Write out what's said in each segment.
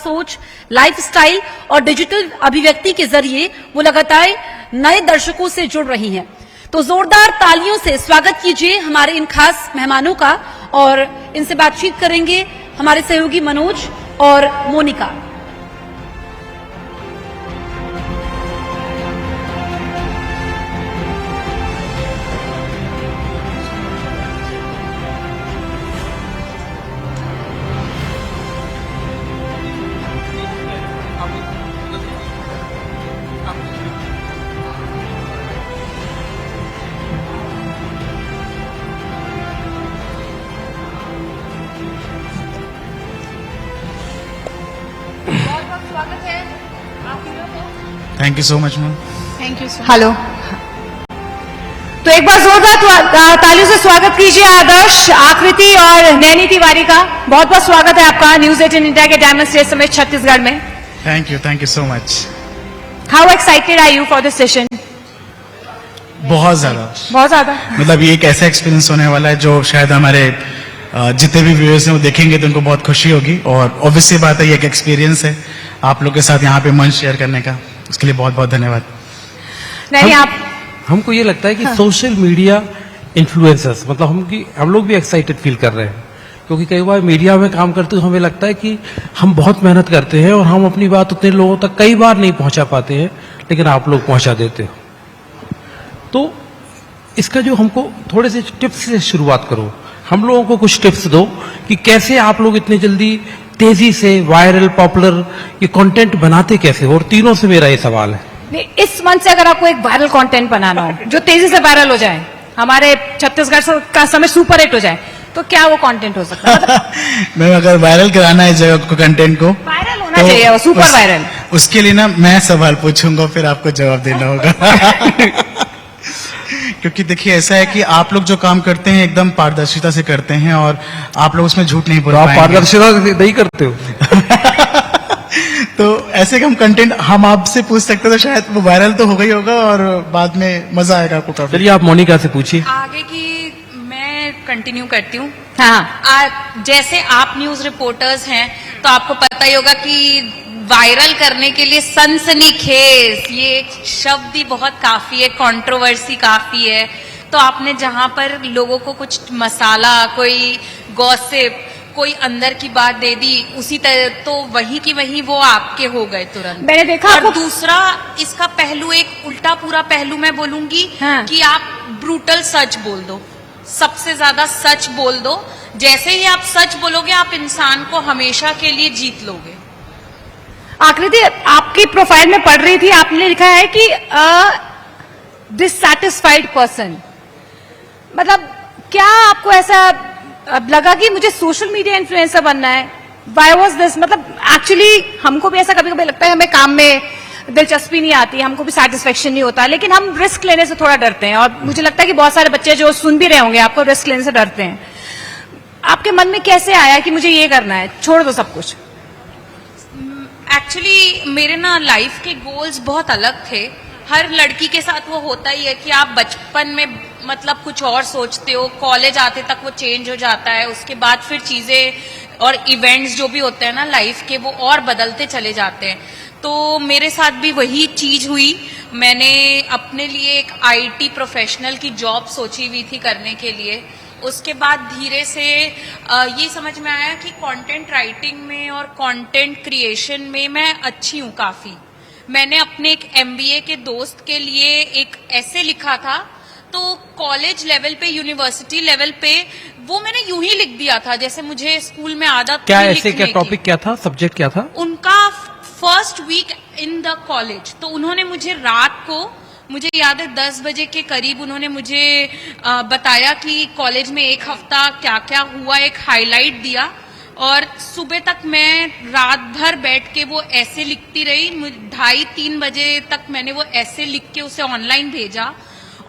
सोच, लाइफस्टाइल और डिजिटल अभिव्यक्ति के जरिए वो लगातार नए दर्शकों से जुड़ रही हैं। तो जोरदार तालियों से स्वागत कीजिए हमारे इन खास मेहमानों का और इनसे बातचीत करेंगे हमारे सहयोगी मनोज और Monika. Thank you so much ma'am. Thank you so hello. तो एक बार जोरदार तालियों से स्वागत कीजिए आदर्श, आकृति और नैनी तिवारी का। बहुत बहुत स्वागत है आपका न्यूज 18 इंडिया के डायमंड स्टेज समेत छत्तीसगढ़ में। Thank you so much. How excited are you for this session? बहुत ज्यादा मतलब ये एक ऐसा एक्सपीरियंस होने वाला है जो शायद हमारे जितने भी व्यूअर्स हैं वो देखेंगे तो उनको बहुत खुशी होगी। और ऑब्वियसली बात है ये एक एक्सपीरियंस है आप लोग के साथ यहाँ पे मंच शेयर करने का, उसके लिए बहुत बहुत धन्यवाद। नहीं हमको ये लगता है कि सोशल मीडिया इन्फ्लुएंसर्स मतलब हम लोग भी एक्साइटेड फील कर रहे हैं, क्योंकि कई बार मीडिया में काम करते हुए हमें लगता है कि हम बहुत मेहनत करते हैं और हम अपनी बात उतने लोगों तक कई बार नहीं पहुंचा पाते हैं, लेकिन आप लोग पहुंचा देते हो। तो इसका जो हमको थोड़े से टिप्स से शुरुआत करो, हम लोगों को कुछ टिप्स दो कि कैसे आप लोग इतने जल्दी तेजी से वायरल पॉपुलर ये कंटेंट बनाते कैसे हो। और तीनों से मेरा ये सवाल है। इस मंच से अगर आपको एक वायरल कंटेंट बनाना हो जो तेजी से वायरल हो जाए, हमारे छत्तीसगढ़ का समय सुपर हिट हो जाए, तो क्या वो कंटेंट हो सकता है? मैम अगर वायरल कराना है जगह को कंटेंट को वायरल होना चाहिए वो सुपर वायरल। उसके लिए ना मैं सवाल पूछूंगा फिर आपको जवाब देना होगा। क्योंकि देखिए ऐसा है कि आप लोग जो काम करते हैं एकदम पारदर्शिता से करते हैं और आप लोग उसमें झूठ नहीं बोल पाएंगे। आप पारदर्शिता नहीं करते हो। तो ऐसे हम कंटेंट हम आपसे पूछ सकते तो शायद वो वायरल तो हो गई होगा और बाद में मजा आएगा आपको काफी। चलिए आप मोनिका से पूछिए। आगे की मैं कंटिन्यू करती हूँ। हाँ, जैसे आप न्यूज रिपोर्टर्स हैं तो आपको पता ही होगा कि वायरल करने के लिए सनसनीखेज ये एक शब्द ही बहुत काफी है, कंट्रोवर्सी काफी है। तो आपने जहां पर लोगों को कुछ मसाला, कोई गॉसिप, कोई अंदर की बात दे दी, उसी तरह तो वही की वही वो आपके हो गए तुरंत। मैंने देखा। और दूसरा इसका पहलू, एक उल्टा पूरा पहलू मैं बोलूंगी कि आप ब्रूटल सच बोल दो, सबसे ज्यादा सच बोल दो। जैसे ही आप सच बोलोगे आप इंसान को हमेशा के लिए जीत लोगे। आकृति, आपकी प्रोफाइल में पढ़ रही थी, आपने लिखा है कि डिससैटिस्फाइड पर्सन, मतलब क्या आपको ऐसा लगा कि मुझे सोशल मीडिया इन्फ्लुएंसर बनना है? Why was this? मतलब एक्चुअली हमको भी ऐसा कभी कभी लगता है, हमें काम में दिलचस्पी नहीं आती, हमको भी सेटिस्फेक्शन नहीं होता, लेकिन हम रिस्क लेने से थोड़ा डरते हैं। और मुझे लगता है कि बहुत सारे बच्चे जो सुन भी रहे होंगे आपको रिस्क लेने से डरते हैं। आपके मन में कैसे आया कि मुझे ये करना है, छोड़ दो सब कुछ? एक्चुअली मेरे ना लाइफ के गोल्स बहुत अलग थे। हर लड़की के साथ वो होता ही है कि आप बचपन में मतलब कुछ और सोचते हो, कॉलेज आते तक वो चेंज हो जाता है, उसके बाद फिर चीजें और इवेंट्स जो भी होते हैं ना लाइफ के वो और बदलते चले जाते हैं। तो मेरे साथ भी वही चीज हुई। मैंने अपने लिए एक आईटी प्रोफेशनल की जॉब सोची हुई थी करने के लिए। उसके बाद धीरे से ये समझ में आया कि कंटेंट राइटिंग में और कंटेंट क्रिएशन में मैं अच्छी हूँ काफी। मैंने अपने एक एमबीए के दोस्त के लिए एक ऐसे लिखा था, तो कॉलेज लेवल पे, यूनिवर्सिटी लेवल पे वो मैंने यूं ही लिख दिया था जैसे मुझे स्कूल में आदत। क्या ऐसे, क्या टॉपिक क्या था, सब्जेक्ट क्या था? उनका first week in the college. तो उन्होंने मुझे रात को, मुझे याद है 10 बजे के करीब उन्होंने मुझे बताया कि कॉलेज में एक हफ्ता क्या क्या हुआ, एक हाईलाइट दिया। और सुबह तक मैं रात भर बैठ के वो ऐसे लिखती रही। 2:30-3 बजे तक मैंने वो ऐसे लिख के उसे ऑनलाइन भेजा।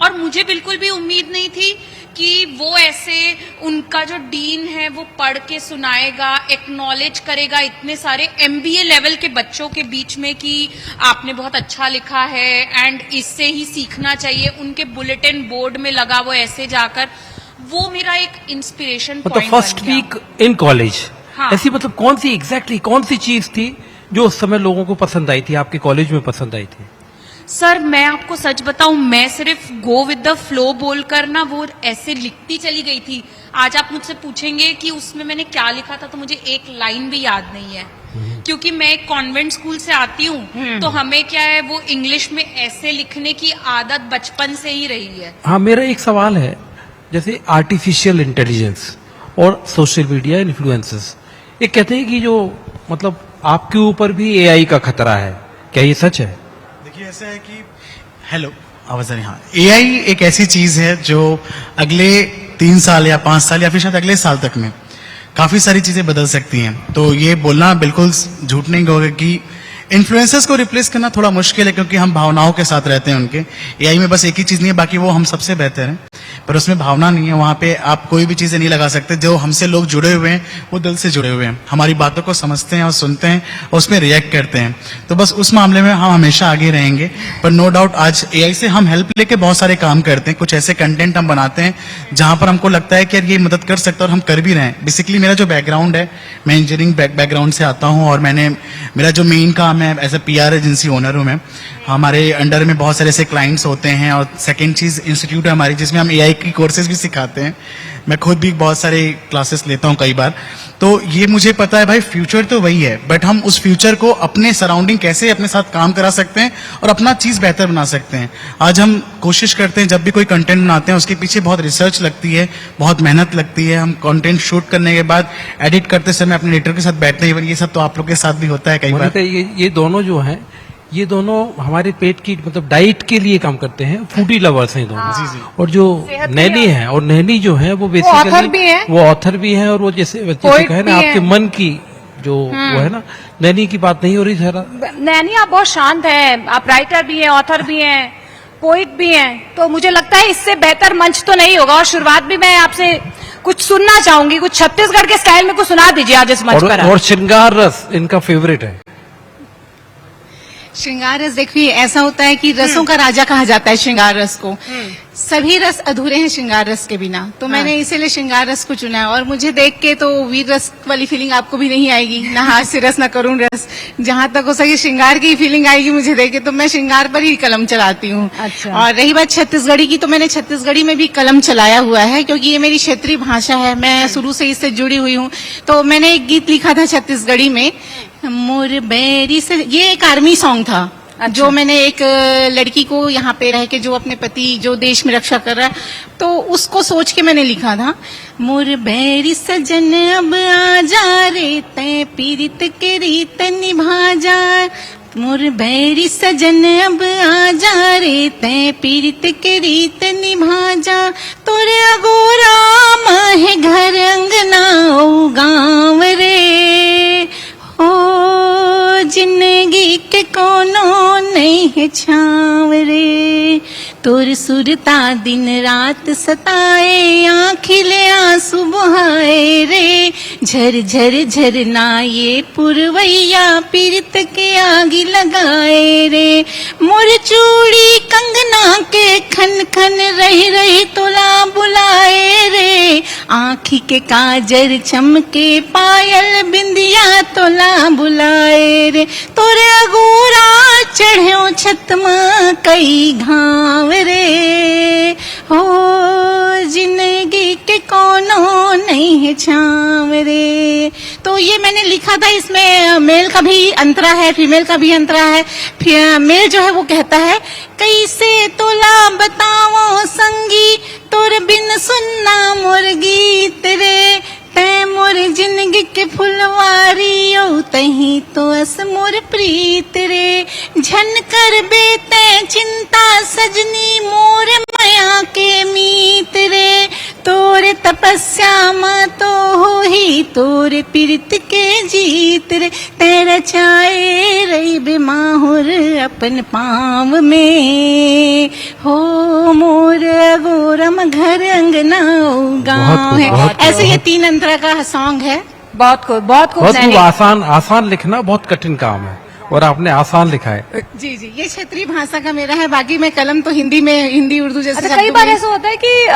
और मुझे बिल्कुल भी उम्मीद नहीं थी कि वो ऐसे, उनका जो डीन है वो पढ़ के सुनाएगा, एक्नॉलेज करेगा इतने सारे एमबीए लेवल के बच्चों के बीच में कि आपने बहुत अच्छा लिखा है एंड इससे ही सीखना चाहिए। उनके बुलेटिन बोर्ड में लगा वो ऐसे जाकर, वो मेरा एक inspiration point. First week in college हाँ। ऐसी मतलब कौन सी एग्जैक्टली कौन सी चीज थी जो उस समय लोगों को पसंद आई थी, आपके कॉलेज में पसंद आई थी? सर मैं आपको सच बताऊं, मैं सिर्फ गो विद द फ्लो बोलकर ना वो ऐसे लिखती चली गई थी। आज आप मुझसे पूछेंगे कि उसमें मैंने क्या लिखा था तो मुझे एक लाइन भी याद नहीं है, क्योंकि मैं एक कॉन्वेंट स्कूल से आती हूँ, तो हमें क्या है वो इंग्लिश में ऐसे लिखने की आदत बचपन से ही रही है। हाँ, मेरा एक सवाल है, जैसे आर्टिफिशियल इंटेलिजेंस और सोशल मीडिया इन्फ्लुएंसेस, ये कहते हैं कि जो मतलब आपके ऊपर भी एआई का खतरा है, क्या ये सच है? देखिए ऐसा है कि हेलो आवाज आ रही? हाँ, एआई एक ऐसी चीज है जो अगले 3 साल या 5 साल या फिर शायद अगले साल तक में काफी सारी चीजें बदल सकती हैं। तो ये बोलना बिल्कुल झूठ नहीं होगा कि इन्फ्लुएंसर्स को रिप्लेस करना थोड़ा मुश्किल है, क्योंकि हम भावनाओं के साथ रहते हैं उनके। एआई में बस एक ही चीज नहीं है, बाकी वो हम सबसे बेहतर है, पर उसमें भावना नहीं है। वहां पे आप कोई भी चीजें नहीं लगा सकते। जो हमसे लोग जुड़े हुए हैं वो दिल से जुड़े हुए हैं, हमारी बातों को समझते हैं और सुनते हैं और उसमें रिएक्ट करते हैं। तो बस उस मामले में हम हमेशा आगे रहेंगे। पर नो डाउट आज एआई से हम हेल्प लेके बहुत सारे काम करते हैं। कुछ ऐसे कंटेंट हम बनाते हैं जहां पर हमको लगता है कि यार ये मदद कर सकता है और हम कर भी रहे हैं। बेसिकली मेरा जो बैकग्राउंड है, मैं इंजीनियरिंग बैकग्राउंड से आता हूं और मेरा जो मेन काम है as a PR agency owner हूं मैं। हमारे अंडर में बहुत सारे ऐसे क्लाइंट्स होते हैं और सेकंड चीज इंस्टीट्यूट है हमारी जिसमें हम एआई की कोर्सेज भी सिखाते हैं। मैं खुद भी बहुत सारे क्लासेस लेता हूं कई बार। तो ये मुझे पता है भाई फ्यूचर तो वही है, बट हम उस फ्यूचर को अपने सराउंडिंग कैसे अपने साथ काम करा सकते हैं और अपना चीज बेहतर बना सकते हैं। आज हम कोशिश करते हैं जब भी कोई कंटेंट बनाते हैं उसके पीछे बहुत रिसर्च लगती है, बहुत मेहनत लगती है। हम कंटेंट शूट करने के बाद एडिट करते समय अपने एडिटर के साथ बैठते हैं। ये सब तो आप लोग के साथ भी होता है कई बार। ये दोनों जो हैं, ये दोनों हमारे पेट की मतलब डाइट के लिए काम करते हैं, फूडी लवर्स हैं दोनों। जी, जी। और जो नैनी है, और नैनी जो है वो बेसिकली वो ऑथर भी है, और वो जैसे कहे ना आपके मन की जो वो है ना, नैनी की बात नहीं हो रही जरा। नैनी आप बहुत शांत हैं, आप राइटर भी हैं, ऑथर भी हैं, पोइट भी हैं, तो मुझे लगता है इससे बेहतर मंच तो नहीं होगा। और शुरुआत भी मैं आपसे कुछ सुनना चाहूंगी, कुछ छत्तीसगढ़ के स्टाइल में कुछ सुना दीजिए आज इस मंच पर। और श्रृंगार रस इनका फेवरेट है। श्रृंगार रस देखिए ऐसा होता है कि रसों का राजा कहा जाता है श्रृंगार रस को। सभी रस अधूरे हैं श्रृंगार रस के बिना, तो मैंने इसीलिए श्रृंगार रस को चुना है। और मुझे देख के तो वीर रस वाली फीलिंग आपको भी नहीं आएगी, ना हास्य रस ना करुण रस। जहां तक हो सके श्रृंगार की फीलिंग आएगी मुझे देख के, तो मैं श्रृंगार पर ही कलम चलाती हूँ। अच्छा। और रही बात छत्तीसगढ़ी की, तो मैंने छत्तीसगढ़ी में भी कलम चलाया हुआ है, क्योंकि ये मेरी क्षेत्रीय भाषा है, मैं शुरू से इससे जुड़ी हुई हूँ। तो मैंने एक गीत लिखा था छत्तीसगढ़ी में, मोर बैरी से, ये एक आर्मी सॉन्ग था। अच्छा। जो मैंने एक लड़की को यहाँ पे रह के, जो अपने पति जो देश में रक्षा कर रहा है, तो उसको सोच के मैंने लिखा था। मोर बैरी सजन अब आ जा रे, तै पीरित के रीत निभा जा। मोर बैरी सजन अब आ जा रे, तै पीरित के रीत निभा जा। तोरे अगोरा माहे घर अंगना ओ गाँव रे, ओ जिंदगी के कोनो नहीं है छाव रे। तोर सुरता दिन रात सताए, आँखिले आंसू बहाए रे। झर झर झरना ये पुरवैया, पीरित के आगी लगाए रे। मोर चूड़ी कंगना के खन खन रही रही तोला बुलाए रे। आँखी के काजर चमके पायल बिंदिया तोला बुलाए रे। तोरे अगोरा चढ़्यो छत मां कई घाव रे, हो जिंदगी के कोनो नहीं है छाव रे। तो ये मैंने लिखा था, इसमें मेल का भी अंतरा है, फीमेल का भी अंतरा है। मेल जो है वो कहता है, कैसे तोला बताओ संगी, तोर बिन सुनना मोर गीत रे। तै मोर जिंदगी के फुलवारी, ओ तही तो अस मोर प्रीत रे। झन कर बेते चिंता सजनी, मोर माया के मीत रे। तोरे तपस्या मा तो हो ही, तोरे पीरित के जीत रे। तेरा चाहे रही बेमाहुर अपन पाँव में, हो मोर गोरम घर अंगना गाँव है। ऐसे ये 3 अंतरा का सॉन्ग है। बहुत खूब आसान लिखना बहुत कठिन काम है, और आपने आसान लिखा है। जी जी, ये क्षेत्रीय भाषा का मेरा है, बाकी मैं कलम तो हिंदी उर्दू जैसे अच्छा, कई शब्दों बार में- ऐसा होता है कि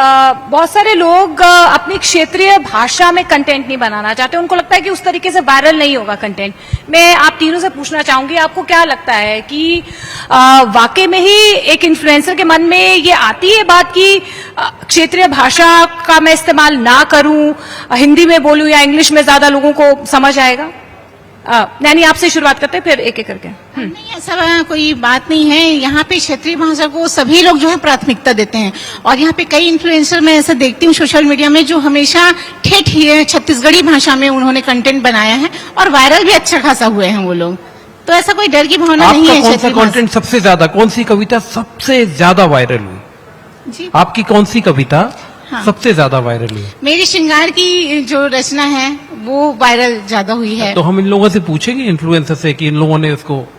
बहुत सारे लोग अपनी क्षेत्रीय भाषा में कंटेंट नहीं बनाना चाहते, उनको लगता है कि उस तरीके से वायरल नहीं होगा कंटेंट। मैं आप तीनों से पूछना चाहूंगी, आपको क्या लगता है कि वाकई में ही एक इन्फ्लुएंसर के मन में ये आती है बात कि क्षेत्रीय भाषा का मैं इस्तेमाल ना करूं, हिंदी में बोलूं या इंग्लिश में, ज्यादा लोगों को समझ आएगा? नैनी, आपसे शुरुआत करते हैं, फिर एक एक करके। नहीं, ऐसा कोई बात नहीं है। यहाँ पे क्षेत्रीय भाषा को सभी लोग जो है प्राथमिकता देते हैं, और यहाँ पे कई इन्फ्लुएंसर मैं ऐसा देखती हूँ सोशल मीडिया में जो हमेशा ठेठ छत्तीसगढ़ी भाषा में उन्होंने कंटेंट बनाया है और वायरल भी अच्छा खासा हुए हैं वो लोग। तो ऐसा कोई डर की भावना नहीं आपका है। कौन सा क्षेत्रीय भाषा- कंटेंट सबसे ज्यादा, कौन सी कविता सबसे ज्यादा वायरल हुई? जी, आपकी कौन सी कविता हाँ। सबसे ज्यादा वायरल हुई? मेरी श्रृंगार की जो रचना है वो वायरल ज्यादा हुई है। तो हम इन लोगों से पूछेंगे, इन्फ्लुएंसर से, कि इन लोगों ने उसको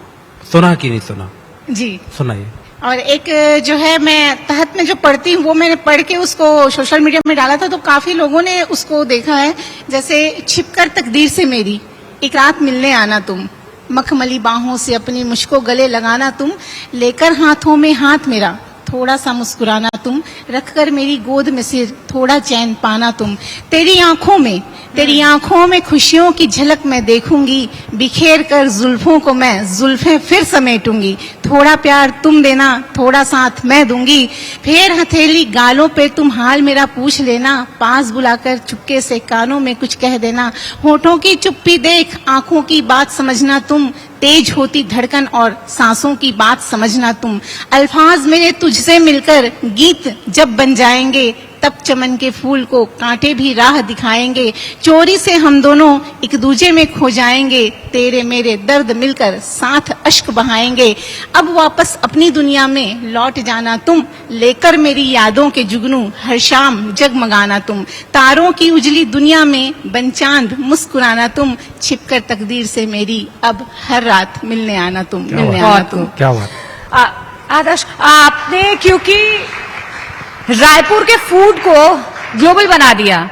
सुना कि नहीं सुना। जी, सुनाइए। और एक जो है मैं तहत में जो पढ़ती हूँ वो मैंने पढ़ के उसको सोशल मीडिया में डाला था, तो काफी लोगों ने उसको देखा है। जैसे छिपकर तकदीर से मेरी एक रात मिलने आना तुम, मखमली बाहों से अपनी मुझको गले लगाना तुम, लेकर हाथों में हाथ मेरा थोड़ा सा मुस्कुराना तुम, रखकर मेरी गोद में सिर थोड़ा चैन पाना तुम, तेरी आंखों में खुशियों की झलक मैं देखूंगी, बिखेर कर जुल्फों को मैं जुल्फें फिर समेटूंगी, थोड़ा प्यार तुम देना थोड़ा साथ मैं दूंगी, फिर हथेली गालों पे तुम हाल मेरा पूछ लेना, पास बुलाकर चुपके से कानों में कुछ कह देना, होठों की चुप्पी देख आंखों की बात समझना तुम, तेज होती धड़कन और सांसों की बात समझना तुम, अल्फाज मेरे तुझसे मिलकर गीत जब बन जाएंगे, तब चमन के फूल को कांटे भी राह दिखाएंगे, चोरी से हम दोनों एक दूजे में खो जाएंगे, तेरे मेरे दर्द मिलकर साथ अश्क बहाएंगे, अब वापस अपनी दुनिया में लौट जाना तुम, लेकर मेरी यादों के जुगनू हर शाम जगमगाना तुम, तारों की उजली दुनिया में बन चांद मुस्कुराना तुम, छिपकर तकदीर से मेरी अब हर रात मिलने आना तुम, मिलने आना तुम। क्या बात। आदर्श, आपने क्योंकि रायपुर के फूड को ग्लोबल बना दिया,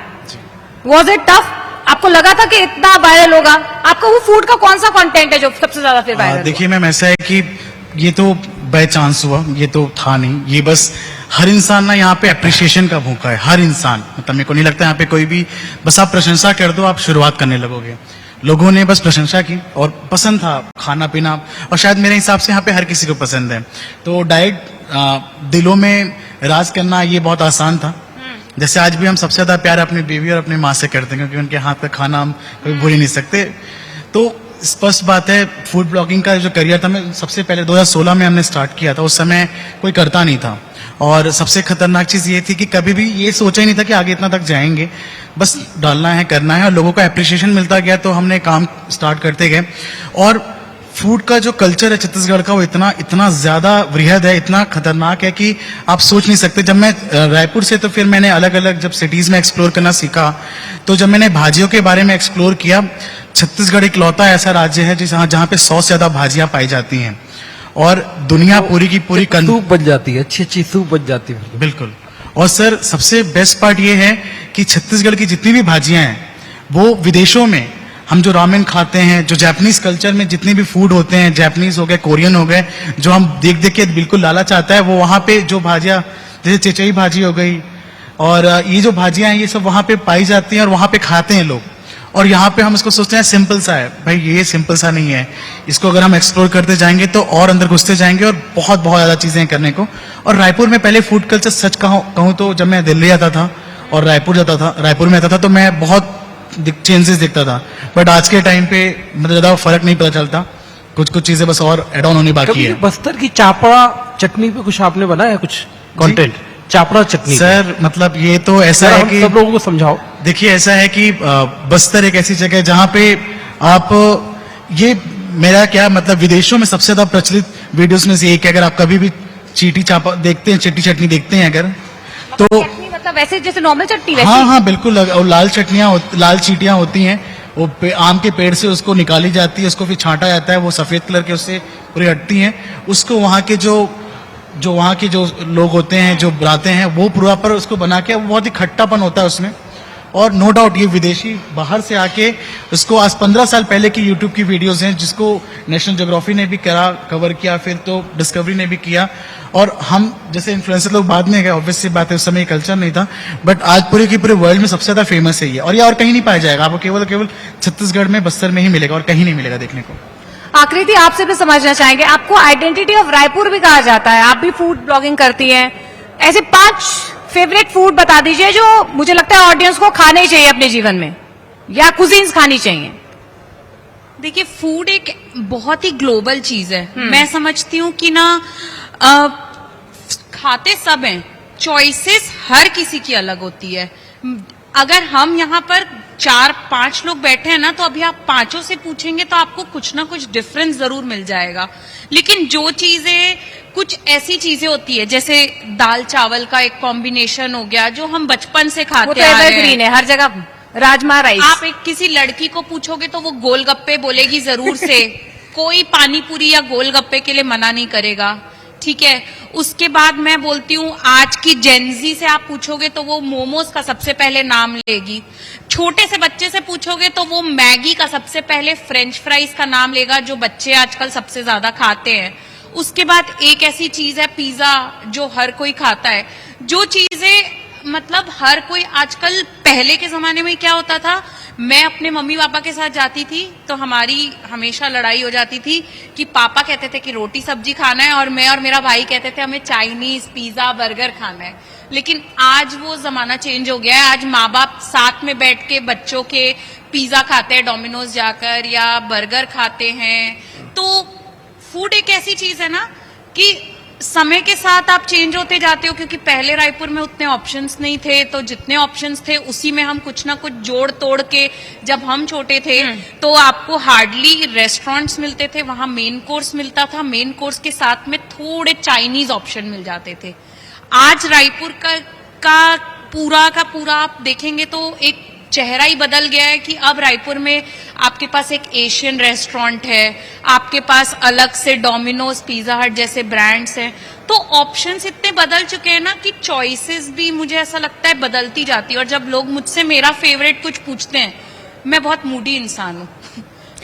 वॉज इट टफ? आपको लगा था कि इतना वायरल होगा? आपका वो फूड का कौन सा कंटेंट है जो सबसे ज्यादा फिर वायरल? देखिए मैम, ऐसा है कि ये तो बाय चांस हुआ, ये तो था नहीं, ये बस हर इंसान ना यहाँ पे अप्रिशिएशन का भूखा है, हर इंसान। मतलब मेरे को नहीं लगता यहाँ पे कोई भी, बस आप प्रशंसा कर दो आप शुरुआत करने लगोगे। लोगों ने बस प्रशंसा की और पसंद था खाना पीना, और शायद मेरे हिसाब से यहाँ पे हर किसी को पसंद है। तो डाइट दिलों में राज करना ये बहुत आसान था। जैसे आज भी हम सबसे ज्यादा प्यार अपनी बीवी और अपनी माँ से करते हैं, क्योंकि उनके हाथ का खाना हम कभी भूल ही नहीं सकते। तो स्पष्ट बात है, फूड ब्लॉगिंग का जो करियर था, मैं सबसे पहले 2016 में हमने स्टार्ट किया था। उस समय कोई करता नहीं था, और सबसे खतरनाक चीज ये थी कि कभी भी ये सोचा ही नहीं था कि आगे इतना तक जाएंगे। बस डालना है, करना है, और लोगों का एप्रिसिएशन मिलता गया, तो हमने काम स्टार्ट करते गए। और फूड का जो कल्चर है छत्तीसगढ़ का, वो इतना ज्यादा वृहद है, इतना खतरनाक है कि आप सोच नहीं सकते। जब मैं रायपुर से, तो फिर मैंने अलग अलग जब सिटीज में एक्सप्लोर करना सीखा, तो जब मैंने भाजियों के बारे में एक्सप्लोर किया, छत्तीसगढ़ इकलौता ऐसा राज्य है जहाँ पे 100 से ज्यादा भाजियां पाई जाती हैं, और दुनिया पूरी की पूरी सूप बन जाती है, अच्छी सूप बन जाती है। बिल्कुल। और सर सबसे बेस्ट पार्ट ये है कि छत्तीसगढ़ की जितनी भी भाजियां हैं, वो विदेशों में हम जो रामेन खाते हैं, जो जापानीज कल्चर में जितने भी फूड होते हैं, जापानीज हो गए, कोरियन हो गए, जो हम देख देख के बिल्कुल लालच आता है, वो वहां पे जो भाजियां, जैसे चेचई भाजी हो गई, और ये जो भाजियां हैं, ये सब वहां पे पाई जाती हैं और वहां पे खाते हैं लोग। और यहाँ पे हम इसको सोचते हैं सिंपल सा है, भाई ये सिंपल सा नहीं है। इसको अगर हम एक्सप्लोर करते जाएंगे तो और अंदर घुसते जाएंगे, और बहुत बहुत ज्यादा चीजें हैं करने को। और रायपुर में पहले फूड कल्चर, सच कहूँ तो जब मैं दिल्ली आता था और रायपुर में आता था, तो मैं बहुत चेंजेस दिखता था। बट आज के टाइम पे मतलब ज्यादा फर्क नहीं पता चलता, कुछ कुछ चीजें बस और एड ऑन होनी बाकी है। बस्तर की चापड़ा चटनी पे कुछ आपने बनाया, कुछ कंटेंट? चापड़ा चटनी सर मतलब ये तो ऐसा है कि सब लोगों को समझाओ। देखिए ऐसा है कि बस्तर एक ऐसी जगह है जहाँ पे आप, ये मेरा क्या मतलब, विदेशों में सबसे ज्यादा प्रचलित वीडियोस में से एक है। अगर आप कभी भी चीटी चापा देखते हैं, चिट्टी चटनी देखते हैं अगर, तो चटनी मतलब वैसे जैसे नॉर्मल चटनी वैसी? हाँ बिल्कुल। और लाल चीटियां होती हैं, वो आम के पेड़ से उसको निकाली जाती है, उसको फिर छांटा जाता है, वो सफेद कलर के उससे पूरी हटती हैं। उसको वहाँ के जो लोग होते हैं, जो बनाते हैं, वो पूरा पर उसको बना के, वो बहुत ही खट्टापन होता है उसमें, और नो डाउट ये विदेशी बाहर से आके इसको आज 15 साल पहले की यूट्यूब की वीडियोस हैं जिसको नेशनल ज्योग्राफी ने भी कवर किया, फिर तो डिस्कवरी ने भी किया, और हम जैसे इन्फ्लुएंसर लोग बाद में गए, ऑब्वियस सी बात है, उस समय कल्चर नहीं था, बट आज पूरे के पूरे वर्ल्ड में सबसे ज्यादा फेमस है ये, और ये और कहीं नहीं पाया जाएगा, आपको केवल छत्तीसगढ़ में, बस्तर में ही मिलेगा और कहीं नहीं मिलेगा देखने को। आकृति, आपसे भी समझना चाहेंगे, आपको आइडेंटिटी ऑफ रायपुर भी कहा जाता है, आप भी फूड ब्लॉगिंग करती हैं, ऐसे 5 फेवरेट फूड बता दीजिए जो मुझे लगता है ऑडियंस को खाने ही चाहिए अपने जीवन में, या कुजीन्स खानी चाहिए। देखिए, फूड एक बहुत ही ग्लोबल चीज है। मैं समझती हूँ कि ना खाते सब हैं, चॉइसेस हर किसी की अलग होती है। अगर हम यहाँ पर 4-5 लोग बैठे हैं ना, तो अभी आप पांचों से पूछेंगे तो आपको कुछ ना कुछ डिफरेंस जरूर मिल जाएगा। लेकिन जो चीजें, कुछ ऐसी चीजें होती है जैसे दाल चावल का एक कॉम्बिनेशन हो गया जो हम बचपन से खाते वो तो आ रहे हैं। एवरग्रीन है, हर जगह राजमा राइस। आप एक किसी लड़की को पूछोगे तो वो गोलगप्पे बोलेगी जरूर से। कोई पानी पूरी या गोलगप्पे के लिए मना नहीं करेगा, ठीक है। उसके बाद मैं बोलती हूँ, आज की जेनजी से आप पूछोगे तो वो मोमोज का सबसे पहले नाम लेगी। छोटे से बच्चे से पूछोगे तो वो मैगी का सबसे पहले फ्रेंच फ्राइज का नाम लेगा, जो बच्चे आजकल सबसे ज्यादा खाते हैं। उसके बाद एक ऐसी चीज है पिज्जा, जो हर कोई खाता है। जो चीजें मतलब हर कोई आजकल, पहले के जमाने में क्या होता था, मैं अपने मम्मी पापा के साथ जाती थी तो हमारी हमेशा लड़ाई हो जाती थी कि पापा कहते थे कि रोटी सब्जी खाना है और मैं और मेरा भाई कहते थे हमें चाइनीज पिज्जा बर्गर खाना है। लेकिन आज वो जमाना चेंज हो गया है। आज माँ बाप साथ में बैठ के बच्चों के पिज्जा खाते हैं डोमिनोज जाकर, या बर्गर खाते हैं। तो फूड एक ऐसी चीज है ना कि समय के साथ आप चेंज होते जाते हो, क्योंकि पहले रायपुर में उतने ऑप्शंस नहीं थे, तो जितने ऑप्शंस थे उसी में हम कुछ ना कुछ जोड़ तोड़ के, जब हम छोटे थे तो आपको हार्डली रेस्टोरेंट्स मिलते थे, वहां मेन कोर्स मिलता था, मेन कोर्स के साथ में थोड़े चाइनीज ऑप्शन मिल जाते थे। आज रायपुर का पूरा आप देखेंगे तो एक चेहरा ही बदल गया है कि अब रायपुर में आपके पास एक एशियन रेस्टोरेंट है, आपके पास अलग से डोमिनोज, पिज्जा हट जैसे ब्रांड्स हैं। तो ऑप्शंस इतने बदल चुके हैं ना कि चॉइसेस भी मुझे ऐसा लगता है बदलती जाती है। और जब लोग मुझसे मेरा फेवरेट कुछ पूछते हैं, मैं बहुत मूडी इंसान हूँ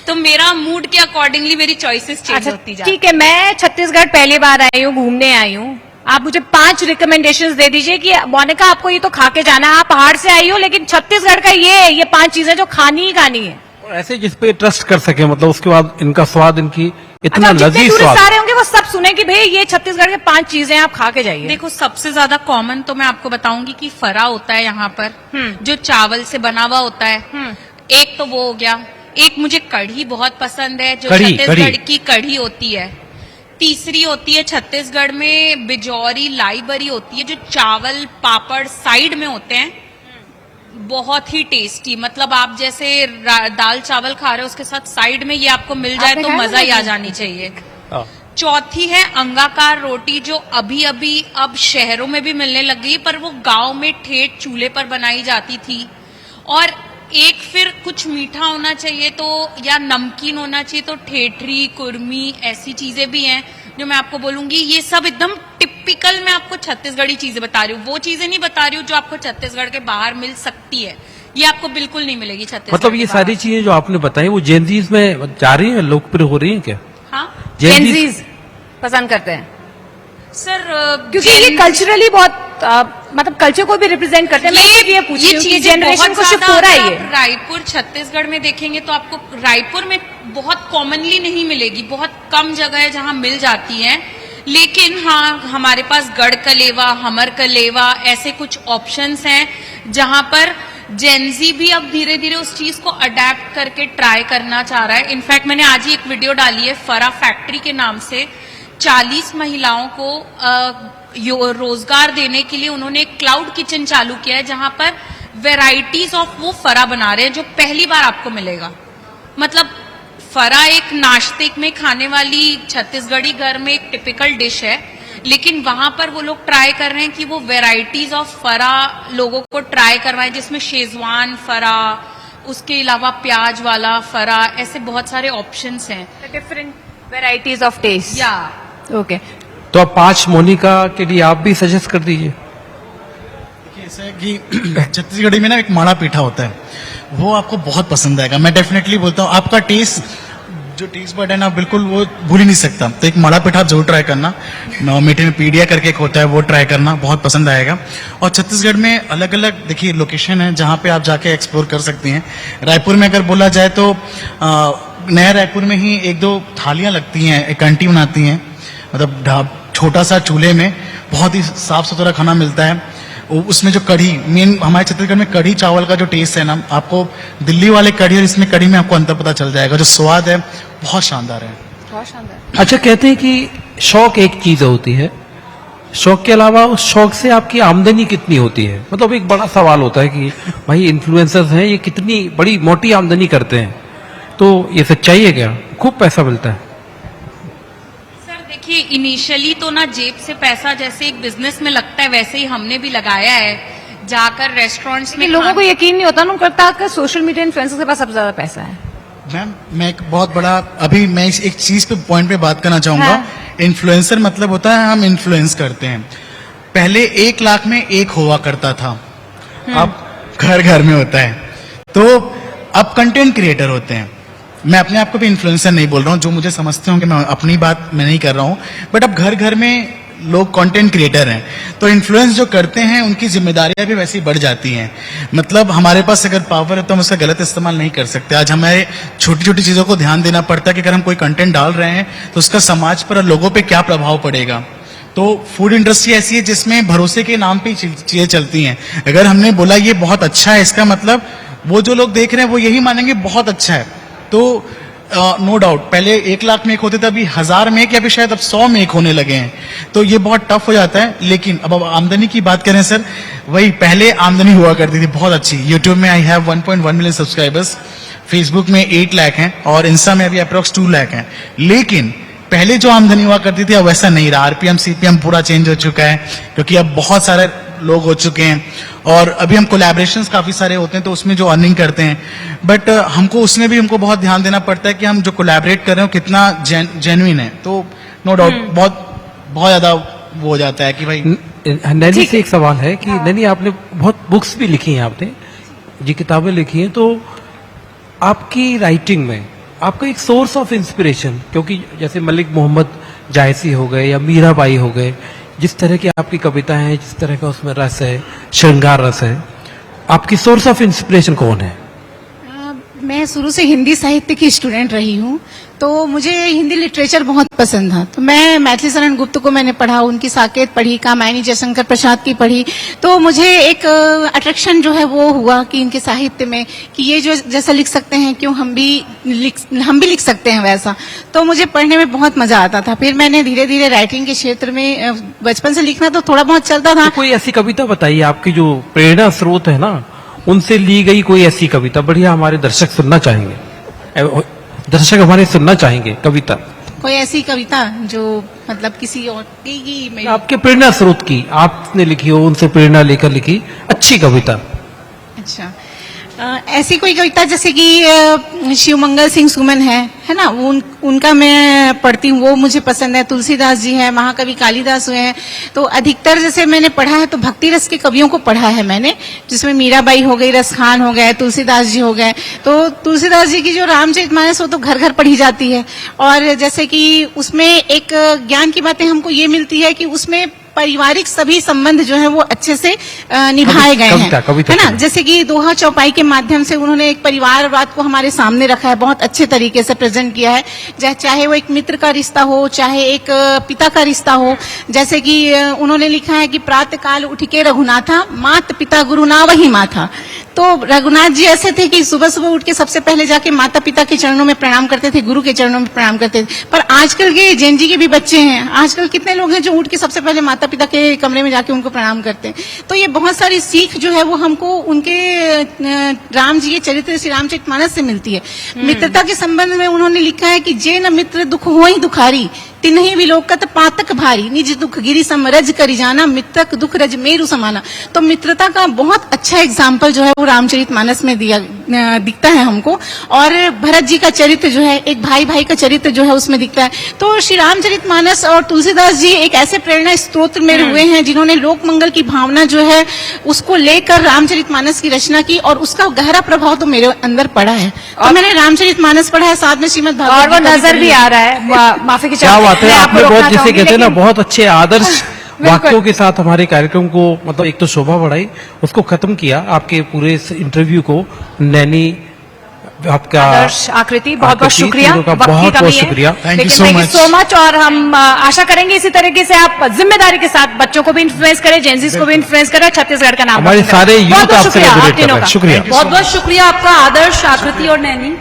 तो मेरा मूड के अकॉर्डिंगली मेरी चॉइसेस चेंज होती जाती है। ठीक है, मैं छत्तीसगढ़ पहली बार आई हूँ, घूमने आई हूँ, आप मुझे 5 रिकमेंडेशंस दे दीजिए कि मोनिका आपको ये तो खा के जाना है, आप पहाड़ से आई हो लेकिन छत्तीसगढ़ का ये 5 चीजें जो खानी ही खानी है। और ऐसे जिस पे ट्रस्ट कर सके, मतलब उसके बाद इनका स्वाद, इनकी इतना अच्छा, जितने लजीज टूरिस्ट स्वाद। आ रहे होंगे वो सब सुने कि भाई ये छत्तीसगढ़ के 5 चीजें आप खा के जाइए। देखो, सबसे ज्यादा कॉमन तो मैं आपको बताऊंगी कि फरा होता है यहाँ पर, जो चावल से बना हुआ होता है। एक तो वो हो गया। एक मुझे कढ़ी बहुत पसंद है, जो छत्तीसगढ़ की कढ़ी होती है। तीसरी होती है छत्तीसगढ़ में बिजौरी लाई बरी होती है, जो चावल पापड़ साइड में होते हैं, बहुत ही टेस्टी। मतलब आप जैसे दाल चावल खा रहे हो, उसके साथ साइड में ये आपको मिल जाए तो मजा ही आ जानी चाहिए। चौथी है अंगाकार रोटी, जो अभी अब शहरों में भी मिलने लग गई, पर वो गांव में ठेठ चूल्हे पर बनाई जाती थी। और एक फिर कुछ मीठा होना चाहिए तो, या नमकीन होना चाहिए तो ठेठरी, कुर्मी, ऐसी चीजें भी हैं जो मैं आपको बोलूंगी। ये सब एकदम टिपिकल, मैं आपको छत्तीसगढ़ी चीजें बता रही हूँ, वो चीजें नहीं बता रही हूँ जो आपको छत्तीसगढ़ के बाहर मिल सकती है। ये आपको बिल्कुल नहीं मिलेगी छत्तीसगढ़ मतलब ये सारी चीजें जो आपने बताई वो जेनजीज में जा रही है, लोकप्रिय हो रही है क्या? हाँ, जेनजीज पसंद करते हैं सर, क्योंकि ये कल्चरली बहुत मतलब कल्चर को भी रिप्रेजेंट करते हैं। मैं ये पूछ रही हूँ कि जनरेशन को शिफ्ट हो रहा है ये। रायपुर छत्तीसगढ़ में देखेंगे तो आपको रायपुर में बहुत कॉमनली नहीं मिलेगी, बहुत कम जगह है जहां मिल जाती है। लेकिन हाँ, हमारे पास गढ़ कलेवा, हमर कलेवा, ऐसे कुछ ऑप्शंस हैं जहां पर जेनजी भी अब धीरे धीरे उस चीज को अडेप्ट करके ट्राई करना चाह रहा है। इनफैक्ट मैंने आज ही एक वीडियो डाली है फरा फैक्ट्री के नाम से। 40 महिलाओं को रोजगार देने के लिए उन्होंने एक क्लाउड किचन चालू किया है, जहां पर वेराइटीज ऑफ वो फरा बना रहे हैं जो पहली बार आपको मिलेगा। मतलब फरा एक नाश्ते में खाने वाली छत्तीसगढ़ी घर में एक टिपिकल डिश है, लेकिन वहां पर वो लोग ट्राई कर रहे हैं कि वो वेराइटीज ऑफ फरा लोगों को ट्राई करवाएं, जिसमें शेजवान फरा, उसके अलावा प्याज वाला फरा, ऐसे बहुत सारे ऑप्शंस हैं, डिफरेंट वेराइटीज ऑफ टेस्ट। या ओके, तो अब 5 मोनिका के लिए आप भी सजेस्ट कर दीजिए। ऐसा है कि छत्तीसगढ़ी में ना एक माड़ा पीठा होता है, वो आपको बहुत पसंद आएगा। मैं डेफिनेटली बोलता हूँ आपका टेस्ट, जो टेस्ट बड है ना, बिल्कुल वो भूल ही नहीं सकता। तो एक माड़ा पीठा आप जरूर ट्राई करना। मीठे में पीडिया करके एक होता है, वो ट्राई करना, बहुत पसंद आएगा। और छत्तीसगढ़ में अलग अलग देखिए लोकेशन है जहाँ पे आप जाके एक्सप्लोर कर सकती हैं। रायपुर में अगर बोला जाए तो नया रायपुर में ही एक दो थालियाँ लगती हैं, एक आंटी बनाती हैं, मतलब छोटा सा चूल्हे में बहुत ही साफ सुथरा खाना मिलता है। उसमें जो कढ़ी, मेन हमारे छत्तीसगढ़ में कढ़ी चावल का जो टेस्ट है ना, आपको दिल्ली वाले कढ़ी और इसमें कढ़ी में आपको अंतर पता चल जाएगा। जो स्वाद है बहुत शानदार है। बहुत शानदार। अच्छा, कहते हैं कि शौक एक चीज होती है, शौक के अलावा उस शौक से आपकी आमदनी कितनी होती है? मतलब एक बड़ा सवाल होता है कि भाई इन्फ्लुएंसर्स हैं, ये कितनी बड़ी मोटी आमदनी करते हैं, तो ये सच्चाई है क्या? खूब पैसा मिलता है? सर देखिए, इनिशियली तो ना जेब से पैसा जैसे एक बिजनेस में लगता है वैसे ही हमने भी लगाया है। जाकर रेस्टोरेंट्स में लोगों को यकीन नहीं होता ना, करता कि सोशल मीडिया इन्फ्लुएंसर के पास सबसे ज्यादा पैसा है। मैम मैं एक बहुत बड़ा, अभी मैं एक चीज पे पॉइंट पे बात करना चाहूंगा। हाँ। इन्फ्लुएंसर मतलब होता है हम इन्फ्लुएंस करते हैं। पहले 1 लाख में एक हुआ करता था, अब घर घर में होता है। तो अब कंटेंट क्रिएटर होते हैं। मैं अपने आप को भी इन्फ्लुएंसर नहीं बोल रहा हूँ, जो मुझे समझते होंगे, मैं अपनी बात मैं नहीं कर रहा हूँ, बट अब घर घर में लोग कंटेंट क्रिएटर हैं। तो इन्फ्लुएंस जो करते हैं उनकी जिम्मेदारियां भी वैसे ही बढ़ जाती हैं। मतलब हमारे पास अगर पावर है तो हम उसका गलत इस्तेमाल नहीं कर सकते। आज हमें छोटी छोटी चीजों को ध्यान देना पड़ता है कि अगर हम कोई कंटेंट डाल रहे हैं तो उसका समाज पर और लोगों पे क्या प्रभाव पड़ेगा। तो फूड इंडस्ट्री ऐसी है जिसमें भरोसे के नाम पे चीजें चलती हैं। अगर हमने बोला ये बहुत अच्छा है, इसका मतलब वो जो लोग देख रहे हैं वो यही मानेंगे बहुत अच्छा है। तो नो डाउट पहले 1 लाख में एक होते थे, अभी 1000 में एक, या फिर शायद अब 100 में एक होने लगे हैं। तो ये बहुत टफ हो जाता है। लेकिन अब आमदनी की बात करें सर, वही पहले आमदनी हुआ करती थी बहुत अच्छी। यूट्यूब में I have 1.1 million subscribers, Facebook में 8 लाख हैं और इंस्टा में अभी अप्रोक्स 2 लाख हैं। लेकिन पहले जो आमदनी हुआ करती थी अब वैसा नहीं रहा। आरपीएम सीपीएम पूरा चेंज हो चुका है, क्योंकि अब बहुत सारे लोग हो चुके हैं और अभी हम कोलैबोरेशंस काफी सारे होते हैं, तो उसमें जो अर्निंग करते हैं। बट हमको उसमें भी हमको बहुत ध्यान देना पड़ता है कि हम जो कोलैबोरेट कर रहे हो कितना जेन्युइन है। तो नो डाउट बहुत ज्यादा वो हो जाता है कि भाई। नैनी से एक सवाल है कि नैनी, आपने बहुत बुक्स भी लिखी हैं, आपने जी किताबें लिखी हैं, तो आपकी राइटिंग में आपका एक सोर्स ऑफ इंस्पिरेशन, क्योंकि जैसे मलिक मोहम्मद जायसी हो गए या मीराबाई हो गए, जिस तरह की आपकी कविताएं हैं, जिस तरह का उसमें रस है, श्रृंगार रस है, आपकी सोर्स ऑफ इंस्पिरेशन कौन है? मैं शुरू से हिंदी साहित्य की स्टूडेंट रही हूँ, तो मुझे हिंदी लिटरेचर बहुत पसंद था। तो मैं मैथिली शरण गुप्त को मैंने पढ़ा, उनकी साकेत पढ़ी, कामायनी जयशंकर प्रसाद की पढ़ी। तो मुझे एक अट्रैक्शन जो है वो हुआ कि इनके साहित्य में कि ये जो जैसा लिख सकते हैं, क्यों हम भी लिख सकते हैं वैसा। तो मुझे पढ़ने में बहुत मजा आता था। फिर मैंने धीरे धीरे राइटिंग के क्षेत्र में, बचपन से लिखना तो थोड़ा बहुत चलता था। तो कोई ऐसी कविता बताइए, आपकी जो प्रेरणा स्रोत है ना, उनसे ली गई कोई ऐसी कविता, बढ़िया हमारे दर्शक सुनना चाहेंगे, दर्शक हमारे सुनना चाहेंगे कविता। कोई ऐसी कविता जो मतलब किसी और की आपके प्रेरणा स्रोत की, आपने लिखी हो, उनसे प्रेरणा लेकर लिखी अच्छी कविता। अच्छा, ऐसी कोई कविता जैसे कि शिवमंगल सिंह सुमन है ना, उनका मैं पढ़ती हूँ, वो मुझे पसंद है। तुलसीदास जी है, महाकवि कालिदास हुए हैं। तो अधिकतर जैसे मैंने पढ़ा है तो भक्ति रस के कवियों को पढ़ा है मैंने, जिसमें मीराबाई हो गई, रसखान हो गए, तुलसीदास जी हो गए। तो तुलसीदास जी की जो रामचरितमानस वो तो घर घर पढ़ी जाती है। और जैसे कि उसमें एक ज्ञान की बातें हमको ये मिलती है कि उसमें पारिवारिक सभी संबंध जो है वो अच्छे से निभाए गए हैं, है ना। जैसे कि दोहा चौपाई के माध्यम से उन्होंने एक परिवारवाद को हमारे सामने रखा है, बहुत अच्छे तरीके से प्रेजेंट किया है। चाहे वो एक मित्र का रिश्ता हो, चाहे एक पिता का रिश्ता हो। जैसे कि उन्होंने लिखा है कि प्रातः काल उठ के रघुनाथा, मात पिता गुरु ना वही माथा। तो रघुनाथ जी ऐसे थे कि सुबह सुबह उठ के सबसे पहले जाके माता पिता के चरणों में प्रणाम करते थे, गुरु के चरणों में प्रणाम करते थे। पर आजकल के जेन जी के भी बच्चे हैं, आजकल कितने लोग हैं जो उठ के सबसे पहले माता पिता के कमरे में जाके उनको प्रणाम करते हैं। तो ये बहुत सारी सीख जो है वो हमको उनके राम जी के चरित्र श्री रामचरितमानस से मिलती है। मित्रता के संबंध में उन्होंने लिखा है कि जे न मित्र दुख हो ही दुखारी, तिन्हीं विलोकत पातक भारी निज दुख गिरी समरज करी जाना मित्रक दुख रज मेरु समाना। तो मित्रता का बहुत अच्छा एग्जाम्पल जो है वो रामचरितमानस में दिखता है हमको। और भरत जी का चरित्र जो है, एक भाई भाई का चरित्र जो है उसमें दिखता है। तो श्री रामचरितमानस और तुलसीदास जी एक ऐसे प्रेरणा स्त्रोत मेरे हुए हैं जिन्होंने लोक मंगल की भावना जो है उसको लेकर रामचरितमानस की रचना की, और उसका गहरा प्रभाव तो मेरे अंदर पड़ा है। तो मैंने रामचरितमानस पढ़ा है, साथ में श्रीमद् भागवत और वो गीता नजर भी आ रहा है, माफी की क्या बात है, मैं आपको आपने बहुत रोकना जिसे चाहूंगी, कहते हैं ना लेकिन- बहुत अच्छे आदर्श वाक्यों के साथ हमारे कार्यक्रम को मतलब एक तो शोभा बढ़ाई, उसको खत्म किया। आपके पूरे इस इंटरव्यू को नैनी आपका आदर्श आकृति बहुत बहुत आकृति, शुक्रिया, तीनों का वक्त की बहुत कमी बहुत है। शुक्रिया। Thank you लेकिन so thank you much. So much. और हम आशा करेंगे इसी तरीके से आप जिम्मेदारी के साथ बच्चों को भी इन्फ्लुएंस करें, जेंजीज को भी इन्फ्लुएंस करें, छत्तीसगढ़ का नाम हमारे रोशन करें। सारे बहुत यूथ बहुत आपसे शुक्रिया आप रेजोनेट कर तीनों रहे हैं। का। शुक्रिया। बहुत बहुत शुक्रिया आपका आदर्श, आकृति और नैनी।